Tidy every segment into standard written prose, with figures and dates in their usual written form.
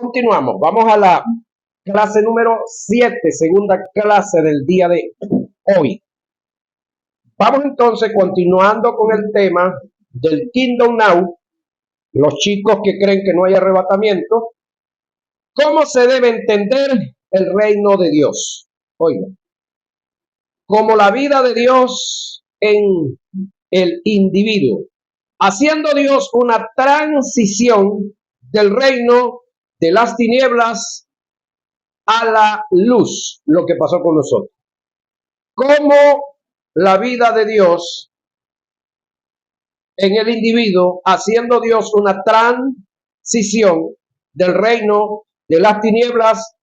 Continuamos, vamos a la clase número 7, segunda clase del día de hoy. Vamos entonces continuando con el tema del Kingdom Now, los chicos que creen que no hay arrebatamiento, ¿cómo se debe entender el reino de Dios? Oiga, como la vida de Dios en el individuo, haciendo Dios una transición del reino de las tinieblas a la luz, lo que pasó con nosotros. Cómo la vida de Dios en el individuo, haciendo Dios una transición del reino de las tinieblas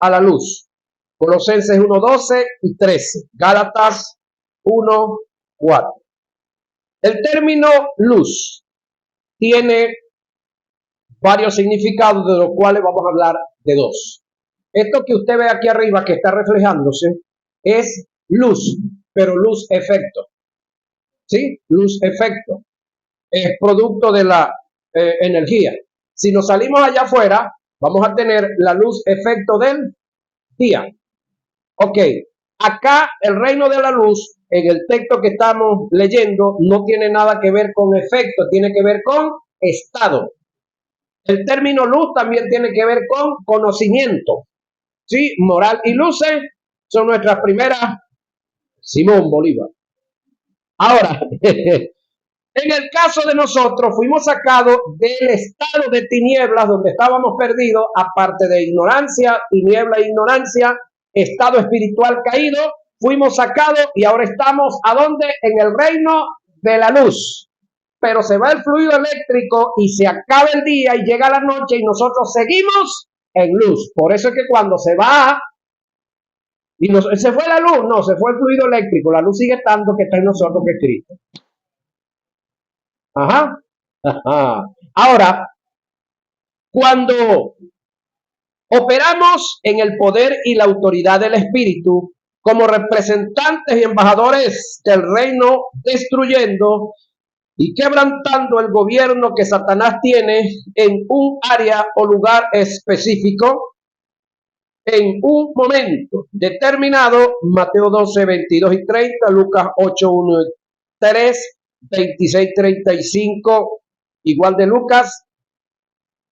a la luz. Colosenses 1:12 y 13, Gálatas 1:4. El término luz tiene varios significados, de los cuales vamos a hablar de dos. Esto que usted ve aquí arriba que está reflejándose es luz, pero luz efecto. ¿Sí? Luz efecto. Es producto de la energía. Si nos salimos allá afuera, vamos a tener la luz efecto del día. Ok. Acá el reino de la luz, en el texto que estamos leyendo, no tiene nada que ver con efecto, tiene que ver con estado. El término luz también tiene que ver con conocimiento. Sí, moral y luces son nuestras primeras. Simón Bolívar. Ahora, en el caso de nosotros, fuimos sacados del estado de tinieblas donde estábamos perdidos, aparte de ignorancia, tiniebla e ignorancia, estado espiritual caído, fuimos sacados y ahora estamos ¿a dónde? En el reino de la luz. Pero se va el fluido eléctrico y se acaba el día y llega la noche y nosotros seguimos en luz. Por eso es que cuando se va y se fue la luz, no, se fue el fluido eléctrico, la luz sigue estando, que está en nosotros, que es Cristo. Ajá. Ajá. Ahora, cuando operamos en el poder y la autoridad del Espíritu, como representantes y embajadores del reino, destruyendo y quebrantando el gobierno que Satanás tiene en un área o lugar específico, en un momento determinado, Mateo 12, 22 y 30, Lucas 8, 1 y 3, 26, 35, igual de Lucas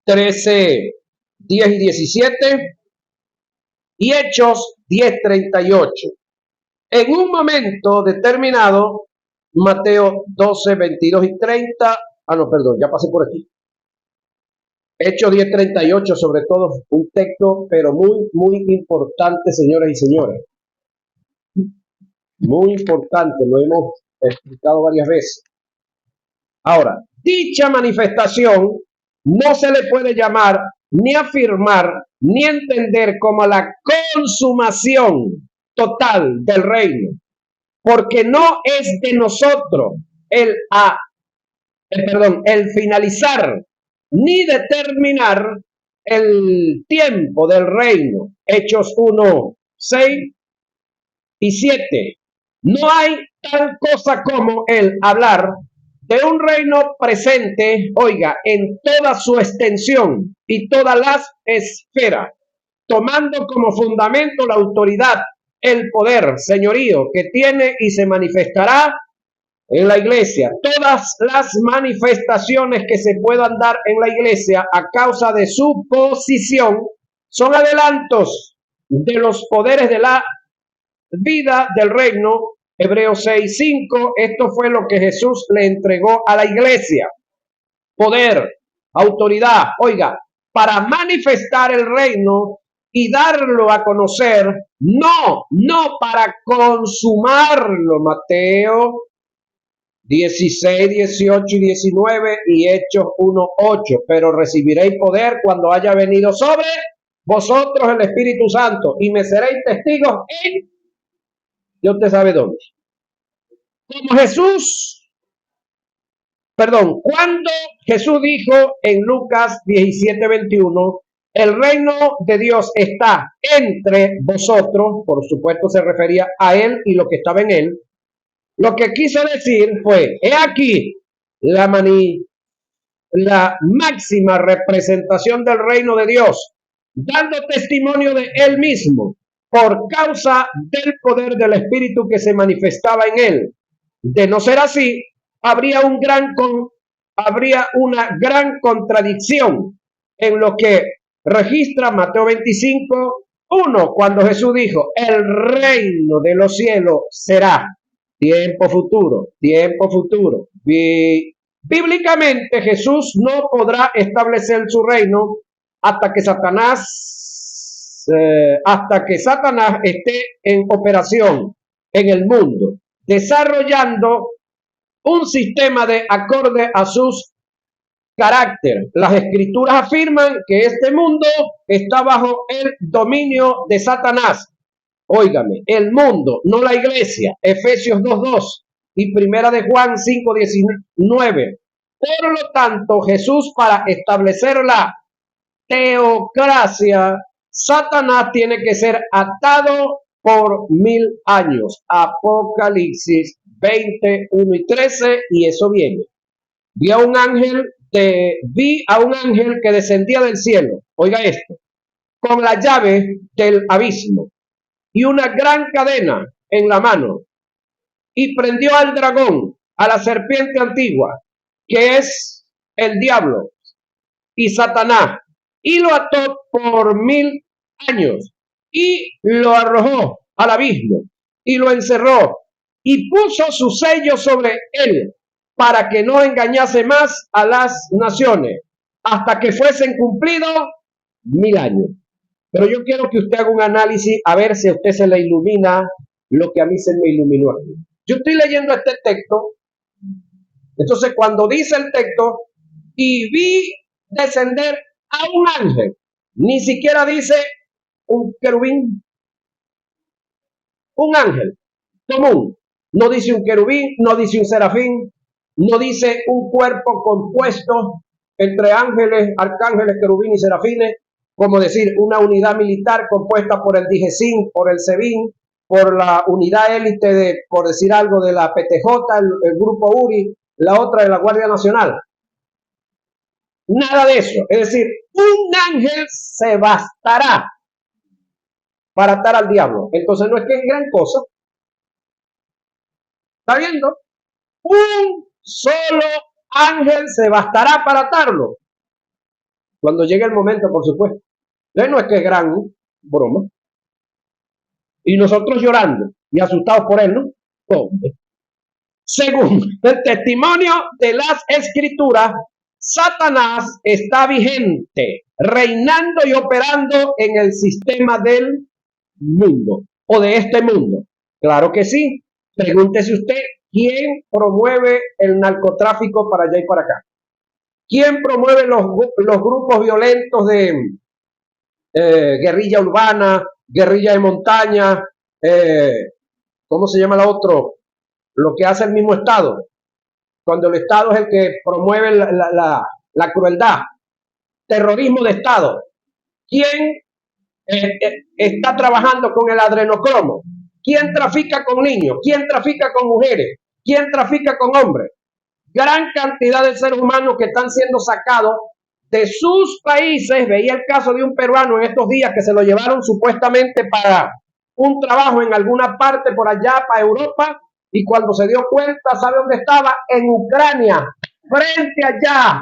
13, 10 y 17, y Hechos 10, 38. En un momento determinado, Mateo 12, 22 y 30, no, perdón, ya pasé por aquí. Hechos 10, 38, sobre todo, un texto, pero muy, muy importante, señoras y señores. Muy importante, lo hemos explicado varias veces. Ahora, dicha manifestación no se le puede llamar, ni afirmar, ni entender como la consumación total del reino, porque no es de nosotros el finalizar ni determinar el tiempo del reino. Hechos 1, 6 y 7. No hay tal cosa como el hablar de un reino presente, oiga, en toda su extensión y todas las esferas, tomando como fundamento la autoridad, el poder, señorío que tiene y se manifestará en la iglesia. Todas las manifestaciones que se puedan dar en la iglesia a causa de su posición son adelantos de los poderes de la vida del reino. Hebreos 6:5, esto fue lo que Jesús le entregó a la iglesia. Poder, autoridad, oiga, para manifestar el reino y darlo a conocer, no para consumarlo. Mateo 16, 18 y 19 y Hechos 1:8, pero recibiréis poder cuando haya venido sobre vosotros el Espíritu Santo y me seréis testigos en, Dios te sabe dónde. Como cuando Jesús dijo en Lucas 17:21, el reino de Dios está entre vosotros, por supuesto se refería a él y lo que estaba en él. Lo que quiso decir fue, he aquí la la máxima representación del reino de Dios, dando testimonio de él mismo por causa del poder del Espíritu que se manifestaba en él. De no ser así, habría una gran contradicción en lo que registra Mateo 25:1, cuando Jesús dijo: el reino de los cielos será tiempo futuro, tiempo futuro. Bíblicamente, Jesús no podrá establecer su reino hasta que Satanás esté en operación en el mundo, desarrollando un sistema de acorde a sus carácter. Las escrituras afirman que este mundo está bajo el dominio de Satanás. Óigame, el mundo, no la iglesia. Efesios 2:2 y Primera de Juan 5:19. Por lo tanto, Jesús, para establecer la teocracia, Satanás tiene que ser atado por 1000 años. Apocalipsis 20:1 y 13, y eso viene. Vi a un ángel que descendía del cielo, oiga esto, con la llave del abismo y una gran cadena en la mano, y prendió al dragón, a la serpiente antigua, que es el diablo y Satanás, y lo ató por 1000 años, y lo arrojó al abismo, y lo encerró, y puso su sello sobre él, para que no engañase más a las naciones, hasta que fuesen cumplidos 1000 años. Pero yo quiero que usted haga un análisis a ver si a usted se le ilumina lo que a mí se me iluminó aquí. Yo estoy leyendo este texto, entonces cuando dice el texto, y vi descender a un ángel, ni siquiera dice un querubín, un ángel común, no dice un querubín, no dice un serafín, no dice un cuerpo compuesto entre ángeles, arcángeles, querubín y serafines, como decir una unidad militar compuesta por el DIGESIN, por el SEBIN, por la unidad élite de, por decir algo, de la PTJ, el grupo URI, la otra de la Guardia Nacional. Nada de eso. Es decir, un ángel se bastará para atar al diablo. Entonces no es que es gran cosa. ¿Está viendo? Un solo ángel se bastará para atarlo. Cuando llegue el momento, por supuesto. Entonces no es que es gran broma. Y nosotros llorando y asustados por él, ¿no? ¿Dónde? Según el testimonio de las escrituras, Satanás está vigente, reinando y operando en el sistema del mundo o de este mundo. Claro que sí. Pregúntese usted, ¿quién promueve el narcotráfico para allá y para acá? ¿Quién promueve los grupos violentos de guerrilla urbana, guerrilla de montaña? ¿Cómo se llama la otro? Lo que hace el mismo Estado. Cuando el Estado es el que promueve la crueldad. Terrorismo de Estado. ¿Quién está trabajando con el adrenocromo? ¿Quién trafica con niños? ¿Quién trafica con mujeres? ¿Quién trafica con hombres? Gran cantidad de seres humanos que están siendo sacados de sus países. Veía el caso de un peruano en estos días que se lo llevaron supuestamente para un trabajo en alguna parte por allá, para Europa, y cuando se dio cuenta, ¿sabe dónde estaba? En Ucrania, frente allá,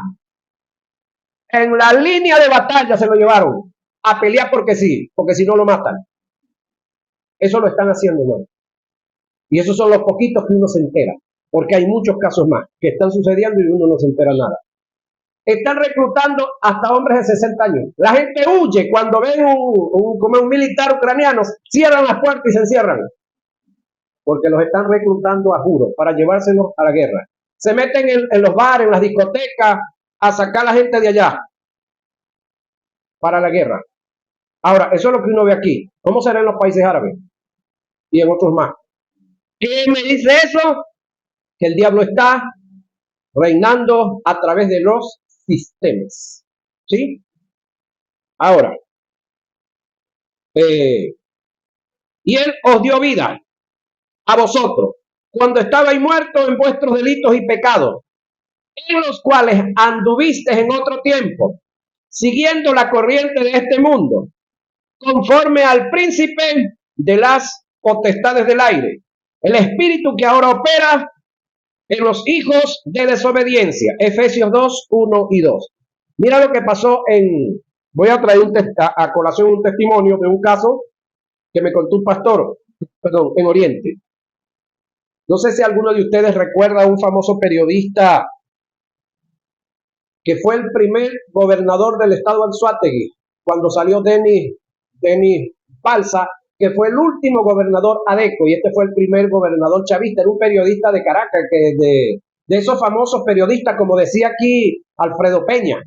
en la línea de batalla se lo llevaron a pelear porque sí, porque si no lo matan. Eso lo están haciendo, ¿no? Y esos son los poquitos que uno se entera, porque hay muchos casos más que están sucediendo y uno no se entera nada. Están reclutando hasta hombres de 60 años. La gente huye cuando ven como un militar ucraniano, cierran las puertas y se encierran, porque los están reclutando a juro para llevárselos a la guerra. Se meten en los bares, en las discotecas, a sacar a la gente de allá para la guerra. Ahora, eso es lo que uno ve aquí. ¿Cómo será en los países árabes? Y en otros más. ¿Qué me dice eso? Que el diablo está reinando a través de los sistemas. ¿Sí? Ahora, y él os dio vida a vosotros cuando estabais muertos en vuestros delitos y pecados, en los cuales anduviste en otro tiempo, siguiendo la corriente de este mundo, conforme al príncipe de las potestades del aire, el espíritu que ahora opera en los hijos de desobediencia. Efesios 2, 1 y 2. Mira lo que pasó voy a traer a colación un testimonio de un caso que me contó un pastor, en Oriente. No sé si alguno de ustedes recuerda a un famoso periodista que fue el primer gobernador del estado de Anzoátegui, cuando salió Denis Balsa, que fue el último gobernador adeco, y este fue el primer gobernador chavista. Era un periodista de Caracas, de esos famosos periodistas, como decía aquí Alfredo Peña.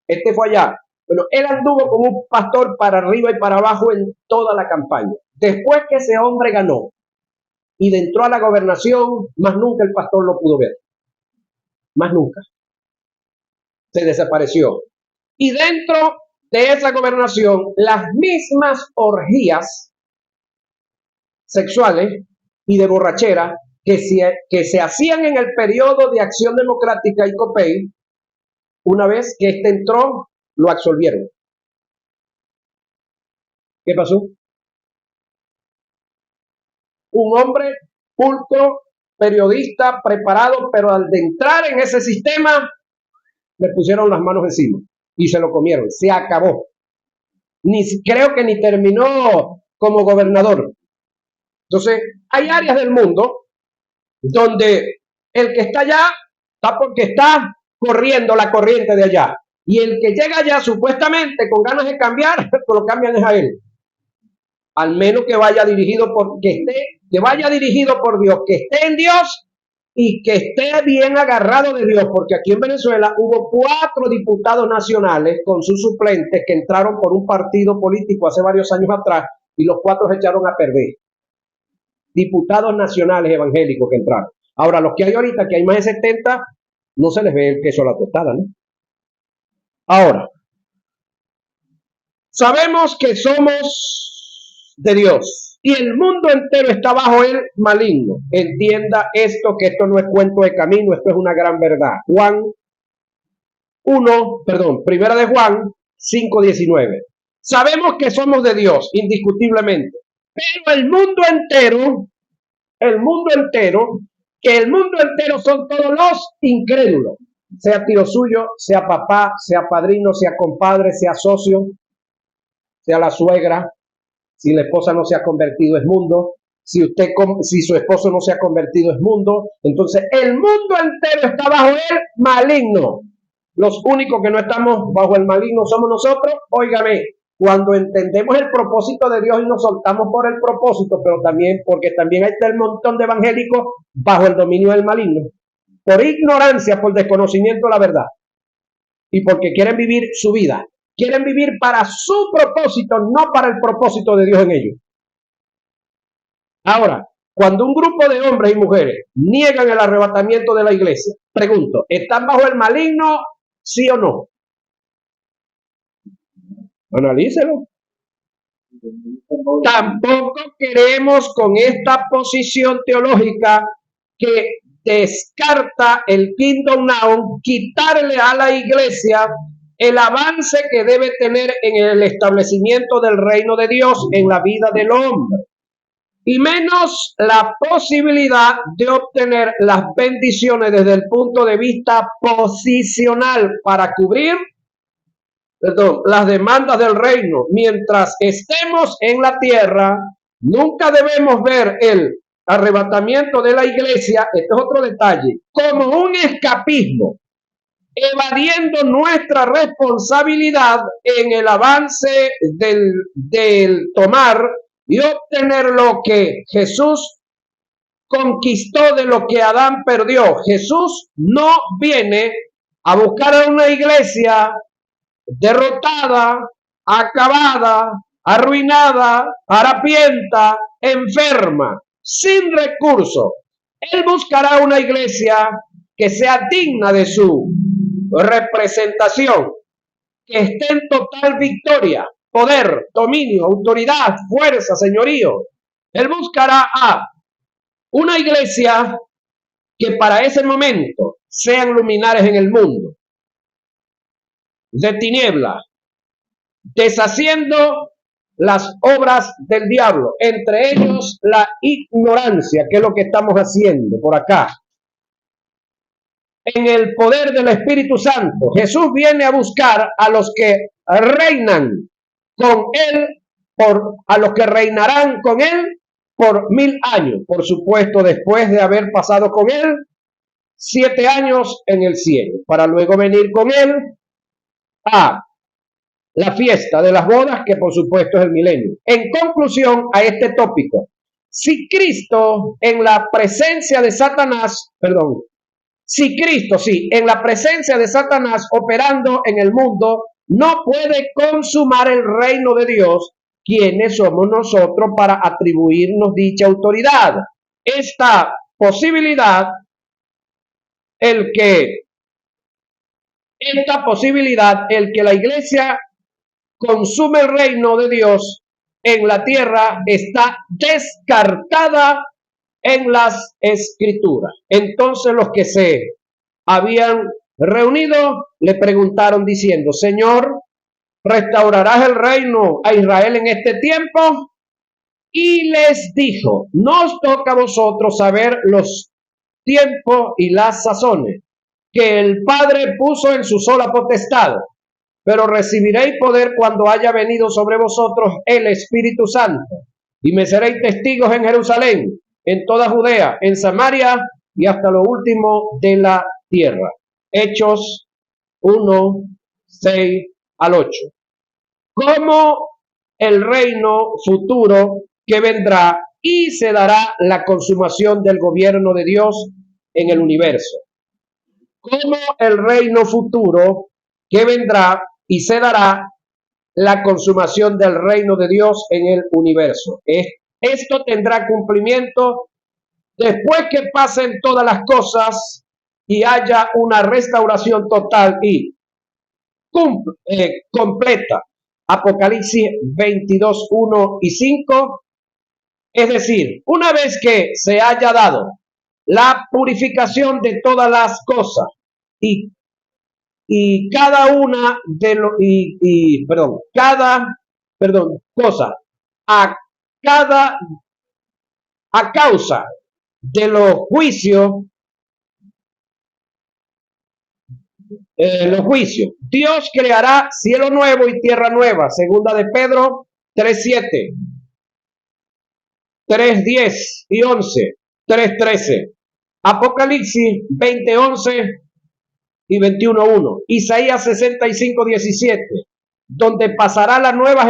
Este fue allá. Bueno, él anduvo como un pastor para arriba y para abajo en toda la campaña. Después que ese hombre ganó y entró a la gobernación, más nunca el pastor lo pudo ver. Más nunca. Se desapareció. Y dentro de esa gobernación, las mismas orgías sexuales y de borrachera que se hacían en el periodo de Acción Democrática y COPEI, una vez que este entró, lo absolvieron. ¿Qué pasó? Un hombre culto, periodista, preparado, pero al de entrar en ese sistema, le pusieron las manos encima y se lo comieron. Se acabó. Creo que ni terminó como gobernador. Entonces, hay áreas del mundo donde el que está allá está porque está corriendo la corriente de allá. Y el que llega allá supuestamente con ganas de cambiar, lo cambian es a él. Al menos que vaya dirigido por Dios, que esté en Dios y que esté bien agarrado de Dios, porque aquí en Venezuela hubo 4 diputados nacionales con sus suplentes que entraron por un partido político hace varios años atrás y los 4 se echaron a perder. Diputados nacionales evangélicos que entraron. Ahora, los que hay ahorita, que hay más de 70, no se les ve el queso a la tostada, ¿no? Ahora, sabemos que somos de Dios y el mundo entero está bajo el maligno. Entienda esto, que esto no es cuento de camino, esto es una gran verdad. Primera de Juan 5:19. Sabemos que somos de Dios, indiscutiblemente, pero el mundo entero son todos los incrédulos, sea tío suyo, sea papá, sea padrino, sea compadre, sea socio, sea la suegra. Si la esposa no se ha convertido, es mundo. Si su esposo no se ha convertido, es mundo. Entonces, el mundo entero está bajo el maligno. Los únicos que no estamos bajo el maligno somos nosotros. Óigame, cuando entendemos el propósito de Dios y nos soltamos por el propósito, pero también, porque también hay el montón de evangélicos bajo el dominio del maligno, por ignorancia, por desconocimiento de la verdad, y porque quieren vivir su vida. Quieren vivir para su propósito, no para el propósito de Dios en ellos. Ahora, cuando un grupo de hombres y mujeres niegan el arrebatamiento de la iglesia, pregunto, ¿están bajo el maligno, sí o no? Analícelo. Tampoco queremos con esta posición teológica que descarta el Kingdom Now, quitarle a la iglesia el avance que debe tener en el establecimiento del reino de Dios en la vida del hombre, y menos la posibilidad de obtener las bendiciones desde el punto de vista posicional para cubrir las demandas del reino. Mientras estemos en la tierra, nunca debemos ver el arrebatamiento de la iglesia, este es otro detalle, como un escapismo, evadiendo nuestra responsabilidad en el avance del tomar y obtener lo que Jesús conquistó de lo que Adán perdió. Jesús no viene a buscar a una iglesia derrotada, acabada, arruinada, harapienta, enferma, sin recursos. Él buscará una iglesia que sea digna de su representación, que esté en total victoria, poder, dominio, autoridad, fuerza, señorío. Él buscará a una iglesia que para ese momento sean luminares en el mundo de tinieblas, deshaciendo las obras del diablo, entre ellos la ignorancia, que es lo que estamos haciendo por acá. En el poder del Espíritu Santo, Jesús viene a buscar a los que reinan con él, a los que reinarán con él por 1000 años, por supuesto, después de haber pasado con él 7 años en el cielo, para luego venir con él a la fiesta de las bodas, que por supuesto es el milenio. En conclusión a este tópico, si Cristo en la presencia de Satanás, en la presencia de Satanás operando en el mundo, no puede consumar el reino de Dios, ¿quiénes somos nosotros para atribuirnos dicha autoridad? Esta posibilidad, el que la iglesia consume el reino de Dios en la tierra, está descartada en las escrituras. Entonces los que se habían reunido le preguntaron diciendo: Señor, ¿restaurarás el reino a Israel en este tiempo? Y les dijo: no os toca a vosotros saber los tiempos y las sazones que el Padre puso en su sola potestad, pero recibiréis poder cuando haya venido sobre vosotros el Espíritu Santo, y me seréis testigos en Jerusalén, en toda Judea, en Samaria y hasta lo último de la tierra. Hechos 1, 6 al 8. Como el reino futuro que vendrá y se dará la consumación del gobierno de Dios en el universo. Como el reino futuro que vendrá y se dará la consumación del reino de Dios en el universo. Esto tendrá cumplimiento después que pasen todas las cosas y haya una restauración total y completa. Apocalipsis 22, 1 y 5. Es decir, una vez que se haya dado la purificación de todas las cosas y cada una de los cosa a causa de los juicios, Dios creará cielo nuevo y tierra nueva. Segunda de Pedro 3:7, 3:10 y 11, 3:13. Apocalipsis 20:11 y 21:1. Isaías 65:17, donde posará la nueva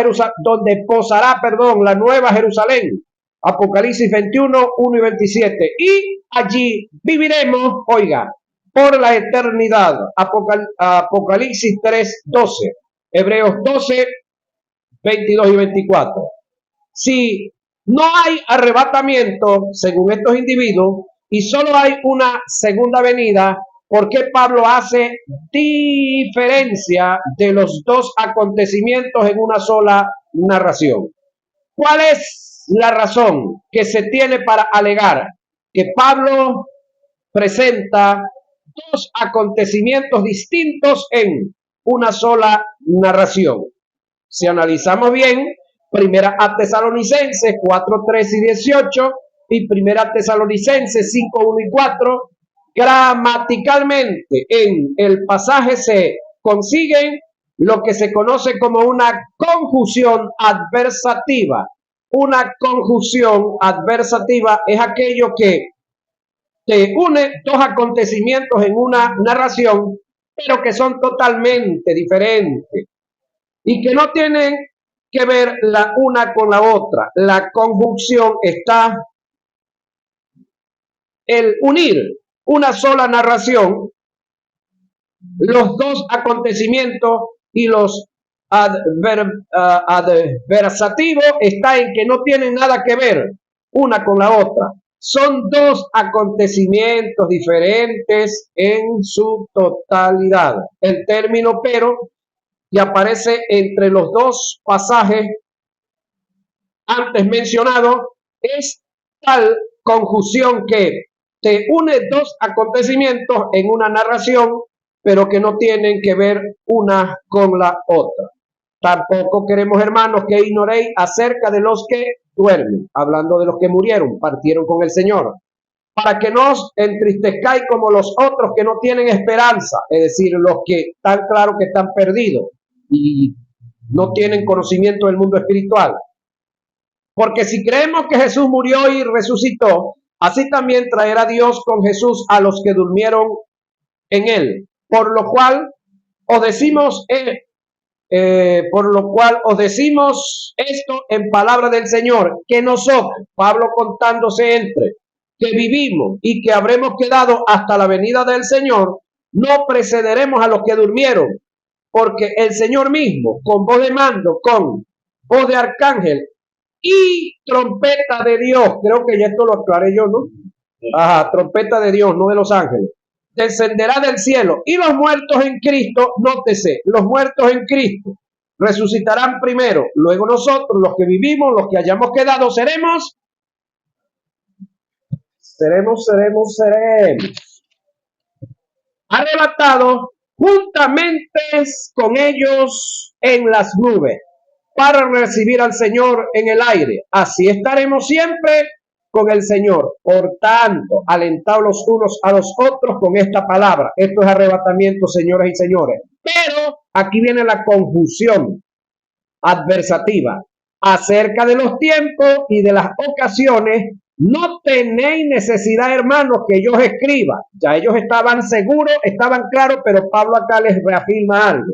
Jerusalén. Apocalipsis 21:1 y 27. Y allí viviremos, oiga, por la eternidad. Apocalipsis 3:12. Hebreos 12:22 y 24. Si no hay arrebatamiento, según estos individuos, y solo hay una segunda venida, ¿por qué Pablo hace diferencia de los dos acontecimientos en una sola narración? ¿Cuál es la razón que se tiene para alegar que Pablo presenta dos acontecimientos distintos en una sola narración? Si analizamos bien, Primera a Tesalonicenses 4, 13 y 18 y Primera a Tesalonicenses 5, 1 y 4, gramaticalmente en el pasaje se consiguen lo que se conoce como una conjunción adversativa. Una conjunción adversativa es aquello que te une dos acontecimientos en una narración, pero que son totalmente diferentes y que no tienen que ver la una con la otra. La conjunción está el unir una sola narración, los dos acontecimientos, y los adversativos está en que no tienen nada que ver una con la otra. Son dos acontecimientos diferentes en su totalidad. El término pero, que aparece entre los dos pasajes antes mencionados, es tal conjunción que te une dos acontecimientos en una narración, pero que no tienen que ver una con la otra. Tampoco queremos, hermanos, que ignoréis acerca de los que duermen, hablando de los que murieron, partieron con el Señor, para que no os entristezcáis como los otros que no tienen esperanza, es decir, los que están claros que están perdidos y no tienen conocimiento del mundo espiritual. Porque si creemos que Jesús murió y resucitó, así también traerá Dios con Jesús a los que durmieron en él. Por lo cual os decimos esto en palabra del Señor, que nosotros, Pablo contándose entre, que vivimos y que habremos quedado hasta la venida del Señor, no precederemos a los que durmieron, porque el Señor mismo, con voz de mando, con voz de arcángel y trompeta de Dios, creo que ya esto lo aclaré yo, ¿no? Ajá, trompeta de Dios, no de los ángeles, descenderá del cielo, y los muertos en Cristo, nótese, los muertos en Cristo resucitarán primero, luego nosotros, los que vivimos, los que hayamos quedado, seremos arrebatados juntamente con ellos en las nubes para recibir al Señor en el aire. Así estaremos siempre con el Señor. Por tanto, alentaos los unos a los otros con esta palabra. Esto es arrebatamiento, señoras y señores. Pero aquí viene la conjunción adversativa. Acerca de los tiempos y de las ocasiones, no tenéis necesidad, hermanos, que yo os escriba. Ya ellos estaban seguros, estaban claros, pero Pablo acá les reafirma algo.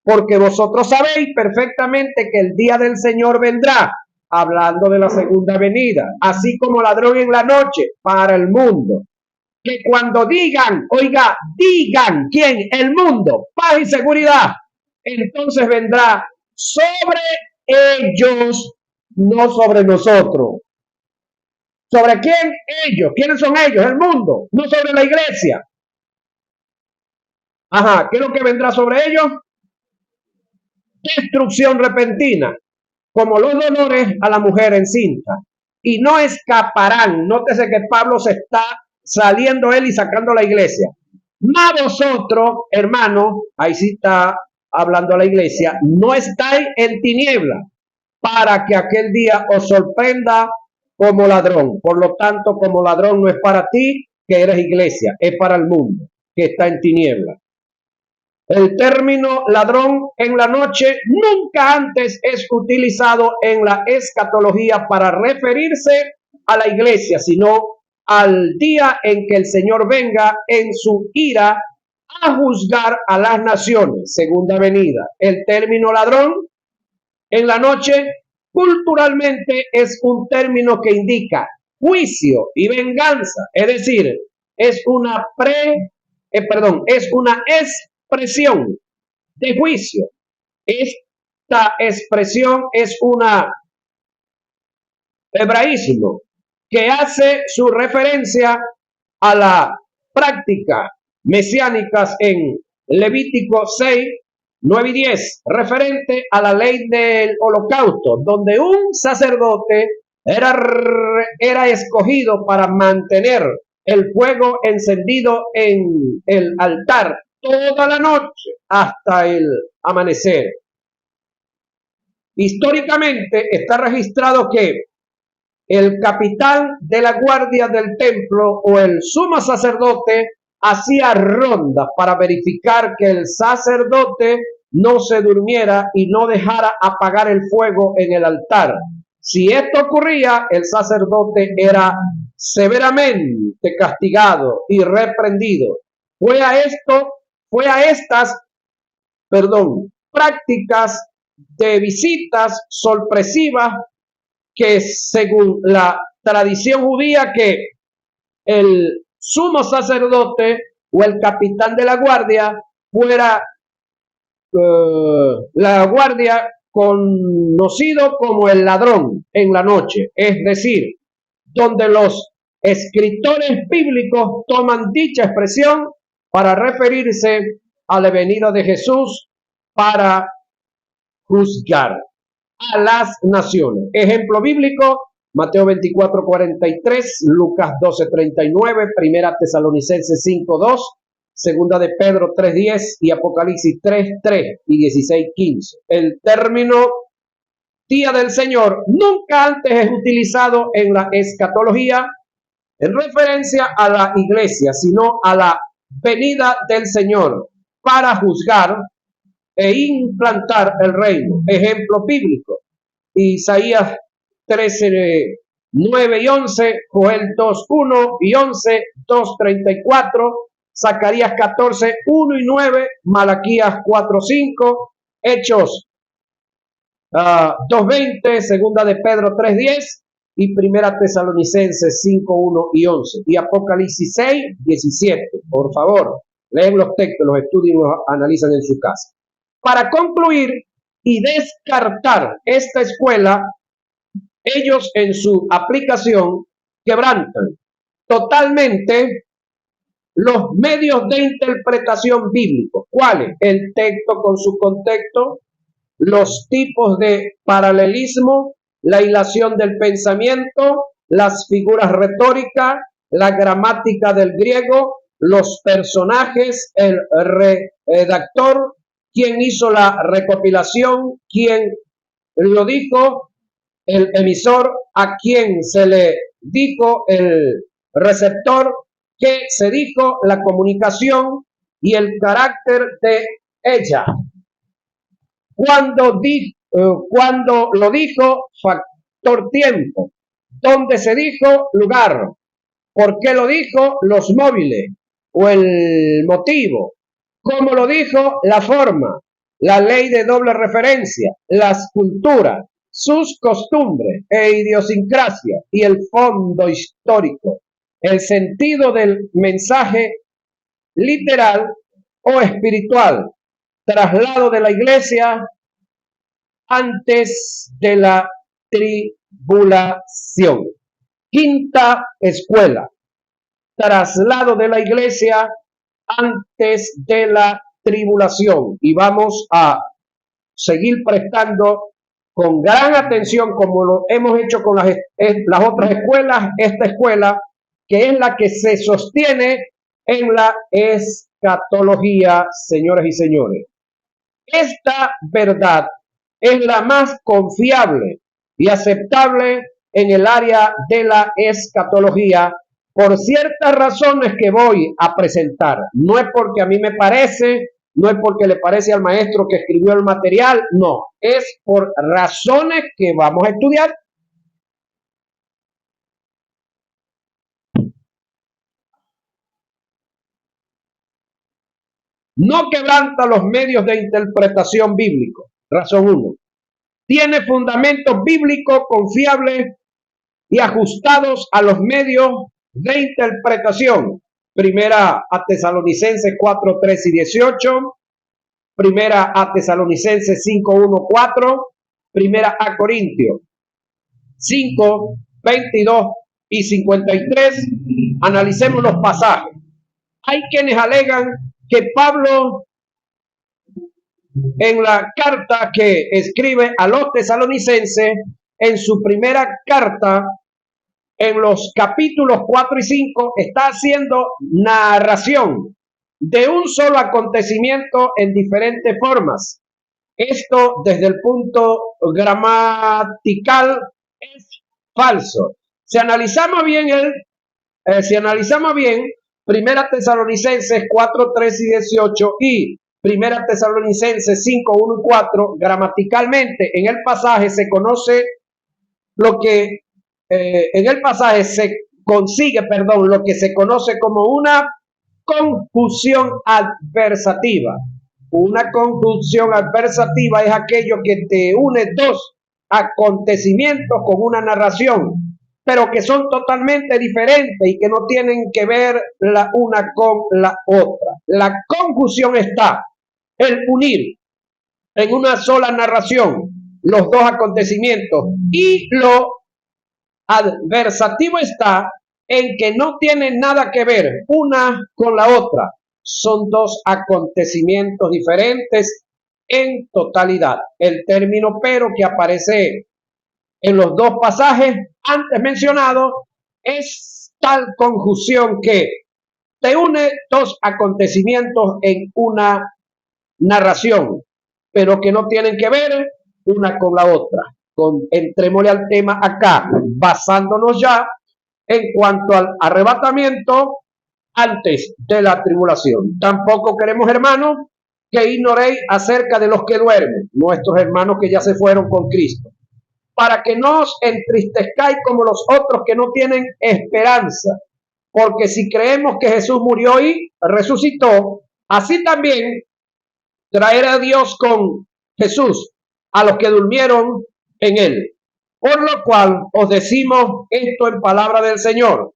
Porque vosotros sabéis perfectamente que el día del Señor vendrá, hablando de la segunda venida, así como ladrón en la noche para el mundo. Que cuando digan, oiga, digan, ¿quién? El mundo, paz y seguridad, entonces vendrá sobre ellos, no sobre nosotros. ¿Sobre quién? Ellos. ¿Quiénes son ellos? El mundo, no sobre la iglesia. Ajá, ¿qué es lo que vendrá sobre ellos? Destrucción repentina, como los dolores a la mujer encinta. Y no escaparán. Nótese que Pablo se está saliendo él y sacando a la iglesia. Mas vosotros, hermanos, ahí sí está hablando a la iglesia, no estáis en tiniebla para que aquel día os sorprenda como ladrón. Por lo tanto, como ladrón no es para ti, que eres iglesia, es para el mundo, que está en tiniebla. El término ladrón en la noche nunca antes es utilizado en la escatología para referirse a la iglesia, sino al día en que el Señor venga en su ira a juzgar a las naciones, segunda venida. El término ladrón en la noche culturalmente es un término que indica juicio y venganza, es decir, es una expresión de juicio. Esta expresión es una hebraísmo que hace su referencia a la práctica mesiánicas en Levítico 6, 9 y 10, referente a la ley del holocausto, donde un sacerdote era escogido para mantener el fuego encendido en el altar toda la noche hasta el amanecer. Históricamente está registrado que el capitán de la guardia del templo o el sumo sacerdote hacía rondas para verificar que el sacerdote no se durmiera y no dejara apagar el fuego en el altar. Si esto ocurría, el sacerdote era severamente castigado y reprendido. Fue a estas prácticas de visitas sorpresivas que, según la tradición judía, que el sumo sacerdote o el capitán de la guardia fuera la guardia conocido como el ladrón en la noche, es decir, donde los escritores bíblicos toman dicha expresión para referirse a la venida de Jesús para juzgar a las naciones. Ejemplo bíblico, Mateo 24:43, Lucas 12:39, Primera Tesalonicenses 5:2, Segunda de Pedro 3:10 y Apocalipsis 3:3 y 16:15. El término Día del Señor nunca antes es utilizado en la escatología en referencia a la iglesia, sino a la venida del Señor para juzgar e implantar el reino. Ejemplo bíblico: Isaías 13:9 y 11, Joel 2:1 y 11, 2:34, Zacarías 14:1 y 9, Malaquías 4:5, Hechos 2:20, Segunda de Pedro 3:10 y Primera Tesalonicenses 5:1 y 11 y Apocalipsis 6:17. Por favor, leen los textos, los estudian y los analizan en su casa. Para concluir y descartar esta escuela, ellos en su aplicación quebrantan totalmente los medios de interpretación bíblicos. ¿Cuáles? El texto con su contexto, los tipos de paralelismo, la hilación del pensamiento, las figuras retóricas, la gramática del griego, los personajes, el redactor, quién hizo la recopilación, quién lo dijo, el emisor, a quién se le dijo, el receptor, qué se dijo, la comunicación y el carácter de ella. Cuando lo dijo, factor tiempo. ¿Dónde se dijo? Lugar. ¿Por qué lo dijo? Los móviles o el motivo. ¿Cómo lo dijo? La forma. La ley de doble referencia, las culturas, sus costumbres e idiosincrasia y el fondo histórico. El sentido del mensaje literal o espiritual. Traslado de la iglesia antes de la tribulación. Quinta escuela. Traslado de la iglesia antes de la tribulación. Y vamos a seguir prestando con gran atención, como lo hemos hecho con las otras escuelas, esta escuela, que es la que se sostiene en la escatología, señoras y señores. Esta verdad es la más confiable y aceptable en el área de la escatología por ciertas razones que voy a presentar. No es porque a mí me parece, no es porque le parece al maestro que escribió el material, no, es por razones que vamos a estudiar. No quebranta los medios de interpretación bíblico. Razón 1. Tiene fundamentos bíblicos confiables y ajustados a los medios de interpretación. Primera a Tesalonicenses 4, 3 y 18. Primera a Tesalonicenses 5, 1, 4. Primera a Corintios 5, 22 y 53. Analicemos los pasajes. Hay quienes alegan que Pablo, en la carta que escribe a los tesalonicenses, en su primera carta, en los capítulos 4 y 5, está haciendo narración de un solo acontecimiento en diferentes formas. Esto, desde el punto gramatical, es falso. Si analizamos bien Primera Tesalonicenses 4, 3 y 18 y Primera Tesalonicenses 5, 1 y 4, gramaticalmente en el pasaje se conoce lo que en el pasaje se consigue, lo que se conoce como una conjunción adversativa. Una conjunción adversativa es aquello que te une dos acontecimientos con una narración, pero que son totalmente diferentes y que no tienen que ver la una con la otra. La conjunción está en unir en una sola narración los dos acontecimientos, y lo adversativo está en que no tienen nada que ver una con la otra. Son dos acontecimientos diferentes en totalidad. El término pero que aparece en los dos pasajes antes mencionados, es tal conjunción que te une dos acontecimientos en una narración, pero que no tienen que ver una con la otra. Entrémosle al tema acá, basándonos ya en cuanto al arrebatamiento antes de la tribulación. Tampoco queremos, hermanos, que ignoréis acerca de los que duermen, nuestros hermanos que ya se fueron con Cristo, para que no os entristezcáis como los otros que no tienen esperanza. Porque si creemos que Jesús murió y resucitó, así también traerá Dios con Jesús a los que durmieron en él. Por lo cual os decimos esto en palabra del Señor,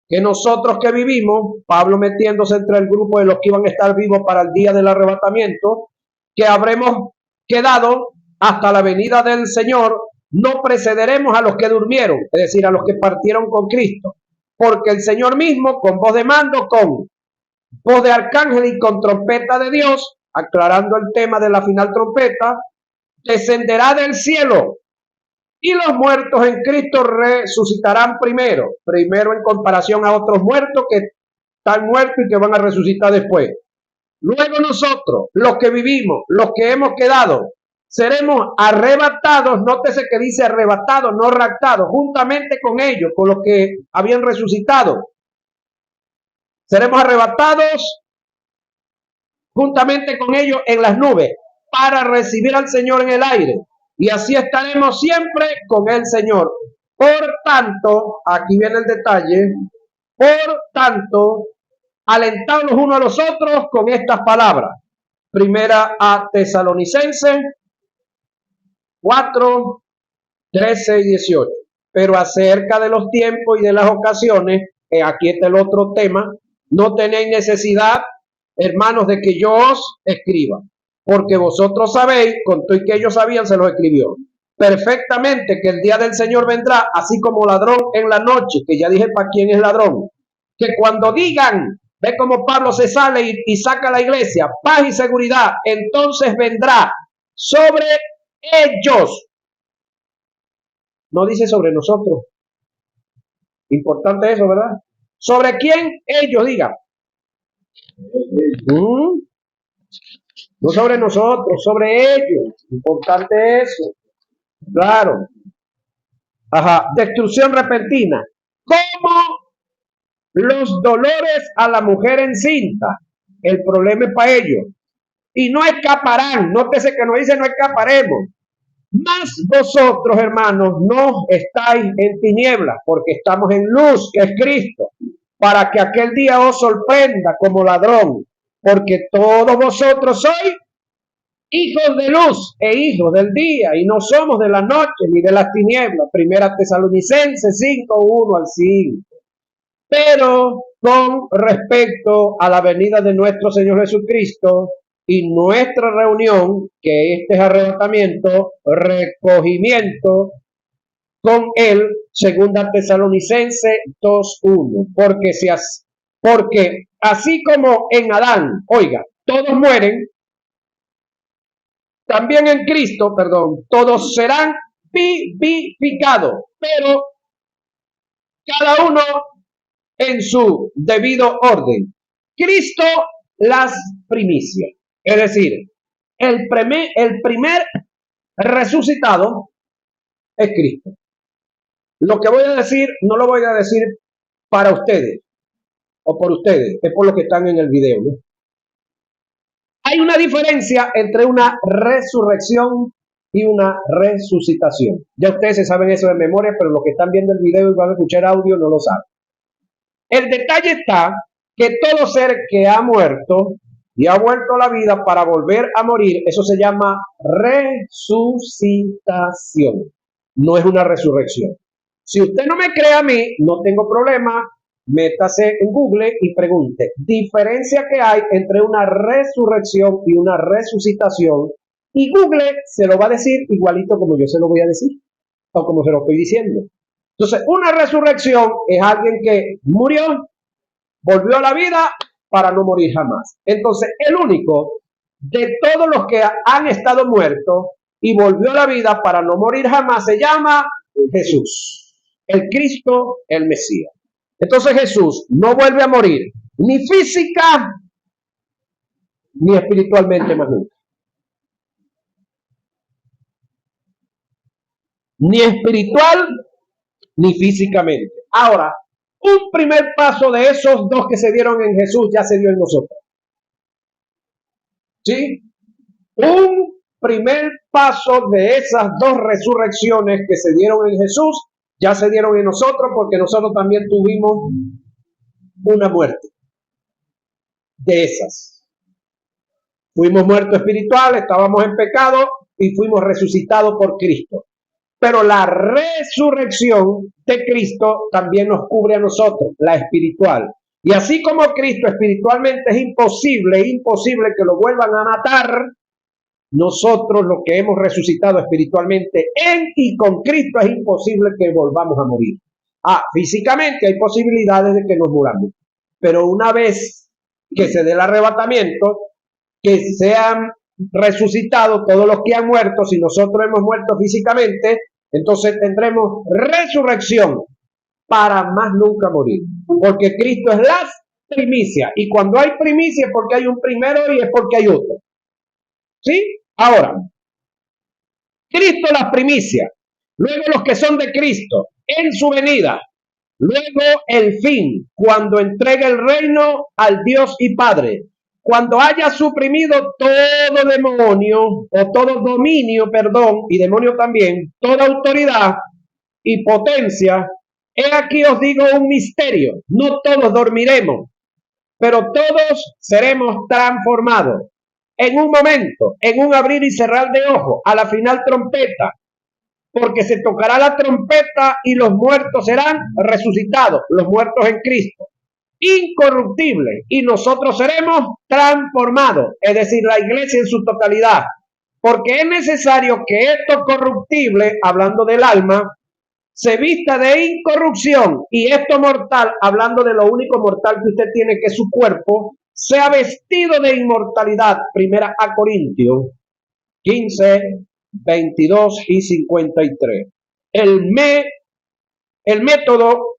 que nosotros que vivimos, Pablo metiéndose entre el grupo de los que iban a estar vivos para el día del arrebatamiento, que habremos quedado hasta la venida del Señor, no precederemos a los que durmieron, es decir, a los que partieron con Cristo, porque el Señor mismo, con voz de mando, con voz de arcángel y con trompeta de Dios, aclarando el tema de la final trompeta, descenderá del cielo y los muertos en Cristo resucitarán primero en comparación a otros muertos que están muertos y que van a resucitar después. Luego nosotros, los que vivimos, los que hemos quedado, seremos arrebatados, nótese que dice arrebatados, no raptados, juntamente con ellos, con los que habían resucitado. Seremos arrebatados juntamente con ellos en las nubes para recibir al Señor en el aire. Y así estaremos siempre con el Señor. Por tanto, aquí viene el detalle, por tanto, alentados los unos a los otros con estas palabras. Primera a Tesalonicenses 4, 13 y 18. Pero acerca de los tiempos y de las ocasiones, aquí está el otro tema, no tenéis necesidad, hermanos, de que yo os escriba, porque vosotros sabéis, con todo y que ellos sabían, se los escribió perfectamente, que el día del Señor vendrá, así como ladrón en la noche, que ya dije para quién es ladrón, que cuando digan, ve como Pablo se sale y saca a la iglesia, paz y seguridad, entonces vendrá sobre ellos. No dice sobre nosotros. Importante eso, ¿verdad? ¿Sobre quién? Ellos, digan. No sobre nosotros, sobre ellos. Importante eso. Claro. Ajá. Destrucción repentina. ¿Cómo los dolores a la mujer encinta? El problema es para ellos. Y no escaparán. Nótese que no dice no escaparemos. Mas vosotros, hermanos, no estáis en tinieblas, porque estamos en luz, que es Cristo, para que aquel día os sorprenda como ladrón, porque todos vosotros sois hijos de luz e hijos del día, y no somos de la noche ni de las tinieblas. Primera Tesalonicenses 5, 1 al 5. Pero con respecto a la venida de nuestro Señor Jesucristo y nuestra reunión, que este es arrebatamiento, recogimiento con él, segunda Tesalonicenses 2:1, porque así como en Adán, oiga, todos mueren, también en Cristo, todos serán vivificados, pero cada uno en su debido orden. Cristo las primicias, es decir, el primer resucitado es Cristo. Lo que voy a decir no lo voy a decir para ustedes o por ustedes, es por lo que están en el video, ¿no? Hay una diferencia entre una resurrección y una resucitación. Ya ustedes se saben eso de memoria, pero los que están viendo el video y van a escuchar audio no lo saben. El detalle está que todo ser que ha muerto y ha vuelto a la vida para volver a morir, eso se llama resucitación. No es una resurrección. Si usted no me cree a mí, no tengo problema, métase en Google y pregunte, diferencia que hay entre una resurrección y una resucitación, y Google se lo va a decir igualito como yo se lo voy a decir, o como se lo estoy diciendo. Entonces, una resurrección es alguien que murió, volvió a la vida para no morir jamás. Entonces, el único de todos los que han estado muertos y volvió a la vida para no morir jamás, se llama Jesús, el Cristo, el Mesías. Entonces Jesús no vuelve a morir, ni física, ni espiritualmente más nunca. Ni espiritual, ni físicamente. Ahora, un primer paso de esos dos que se dieron en Jesús ya se dio en nosotros. ¿Sí? Un primer paso de esas dos resurrecciones que se dieron en Jesús ya se dieron en nosotros, porque nosotros también tuvimos una muerte de esas. Fuimos muertos espirituales, estábamos en pecado y fuimos resucitados por Cristo. Pero la resurrección de Cristo también nos cubre a nosotros, la espiritual. Y así como Cristo espiritualmente es imposible que lo vuelvan a matar, nosotros los que hemos resucitado espiritualmente en y con Cristo es imposible que volvamos a morir. Físicamente hay posibilidades de que nos muramos, pero una vez que se dé el arrebatamiento, que sean resucitados todos los que han muerto, si nosotros hemos muerto físicamente, entonces tendremos resurrección para más nunca morir, porque Cristo es la primicia, y cuando hay primicia es porque hay un primero y es porque hay otro. ¿Sí? Ahora, Cristo las primicias, luego los que son de Cristo en su venida, luego el fin, cuando entregue el reino al Dios y Padre, cuando haya suprimido todo demonio, o todo dominio, y demonio también, toda autoridad y potencia. He aquí os digo un misterio: no todos dormiremos, pero todos seremos transformados en un momento, en un abrir y cerrar de ojos, a la final trompeta, porque se tocará la trompeta y los muertos serán resucitados, los muertos en Cristo, incorruptibles, y nosotros seremos transformados, es decir, la iglesia en su totalidad, porque es necesario que esto corruptible, hablando del alma, se vista de incorrupción, y esto mortal, hablando de lo único mortal que usted tiene, que es su cuerpo, sea vestido de inmortalidad. Primera a Corintios 15, 22 y 53. El método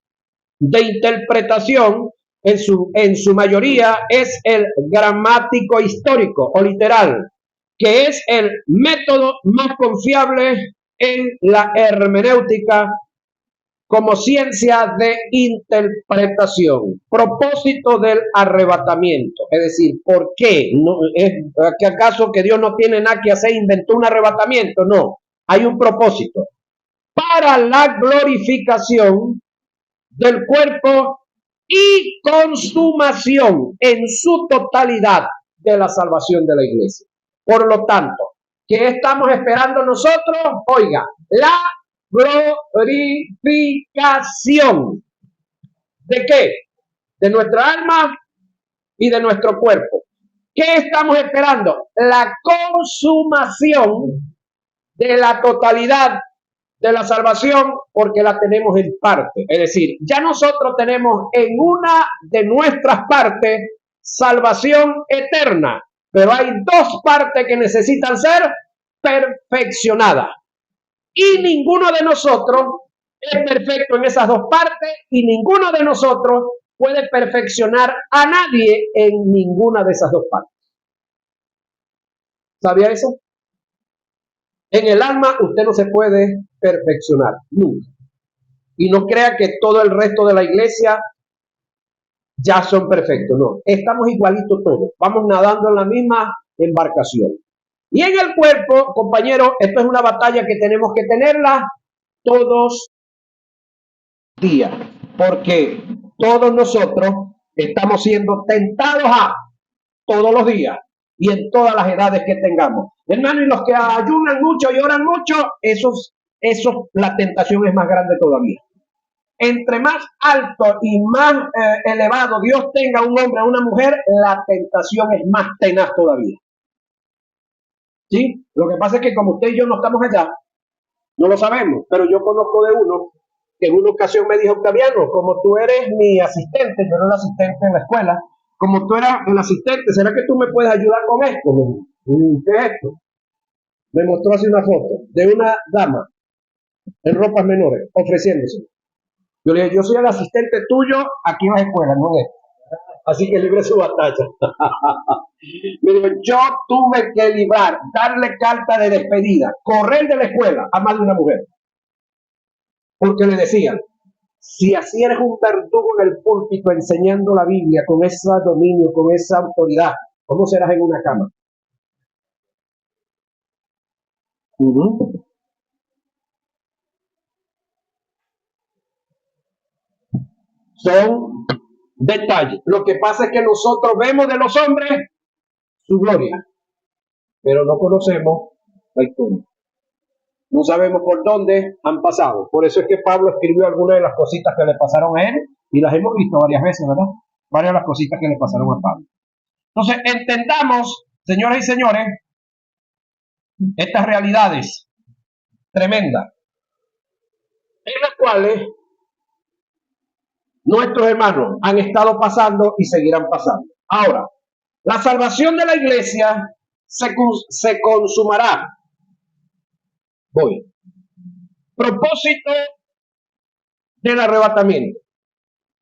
de interpretación en su mayoría es el gramático histórico o literal, que es el método más confiable en la hermenéutica como ciencia de interpretación. Propósito del arrebatamiento, es decir, ¿por qué? No, ¿es que acaso que Dios no tiene nada que hacer, inventó un arrebatamiento? No, hay un propósito. Para la glorificación del cuerpo y consumación en su totalidad de la salvación de la iglesia. Por lo tanto, ¿qué estamos esperando nosotros? Oiga, la glorificación. ¿De qué? De nuestra alma y de nuestro cuerpo. ¿Qué estamos esperando? La consumación de la totalidad de la salvación, porque la tenemos en parte. Es decir, ya nosotros tenemos en una de nuestras partes salvación eterna, pero hay dos partes que necesitan ser perfeccionadas. Y ninguno de nosotros es perfecto en esas dos partes, y ninguno de nosotros puede perfeccionar a nadie en ninguna de esas dos partes. ¿Sabía eso? En el alma usted no se puede perfeccionar, nunca. Y no crea que todo el resto de la iglesia ya son perfectos, no. Estamos igualitos todos, vamos nadando en la misma embarcación. Y en el cuerpo, compañeros, esto es una batalla que tenemos que tenerla todos los días, porque todos nosotros estamos siendo tentados todos los días y en todas las edades que tengamos. Hermano, y los que ayunan mucho y oran mucho, la tentación es más grande todavía. Entre más alto y más elevado Dios tenga a un hombre o una mujer, la tentación es más tenaz todavía. ¿Sí? Lo que pasa es que como usted y yo no estamos allá, no lo sabemos, pero yo conozco de uno que en una ocasión me dijo: Octaviano, como tú eres mi asistente, yo era el asistente en la escuela, como tú eras el asistente, ¿será que tú me puedes ayudar con esto? ¿Qué es esto? me mostró así una foto de una dama en ropas menores ofreciéndose. Yo le dije, yo soy el asistente tuyo aquí en la escuela, no en esto. Así que libre su batalla. Me dijo, yo tuve que librar, darle carta de despedida, correr de la escuela a más de una mujer. Porque le decían, si así eres un verdugo en el púlpito enseñando la Biblia con ese dominio, con esa autoridad, ¿cómo serás en una cama? Son detalles. Lo que pasa es que nosotros vemos de los hombres su gloria, pero no conocemos la historia. No sabemos por dónde han pasado. Por eso es que Pablo escribió algunas de las cositas que le pasaron a él y las hemos visto varias veces, ¿verdad? Varias de las cositas que le pasaron a Pablo. Entonces, entendamos, señoras y señores, estas realidades tremendas en las cuales nuestros hermanos han estado pasando y seguirán pasando. Ahora, la salvación de la iglesia se consumará. Voy. Propósito del arrebatamiento.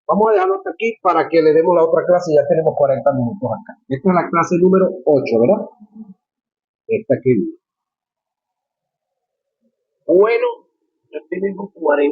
Vamos a dejarlo hasta aquí para que le demos la otra clase. Ya tenemos 40 minutos acá. Esta es la clase número 8, ¿verdad? Esta aquí. Bueno, ya tenemos 40.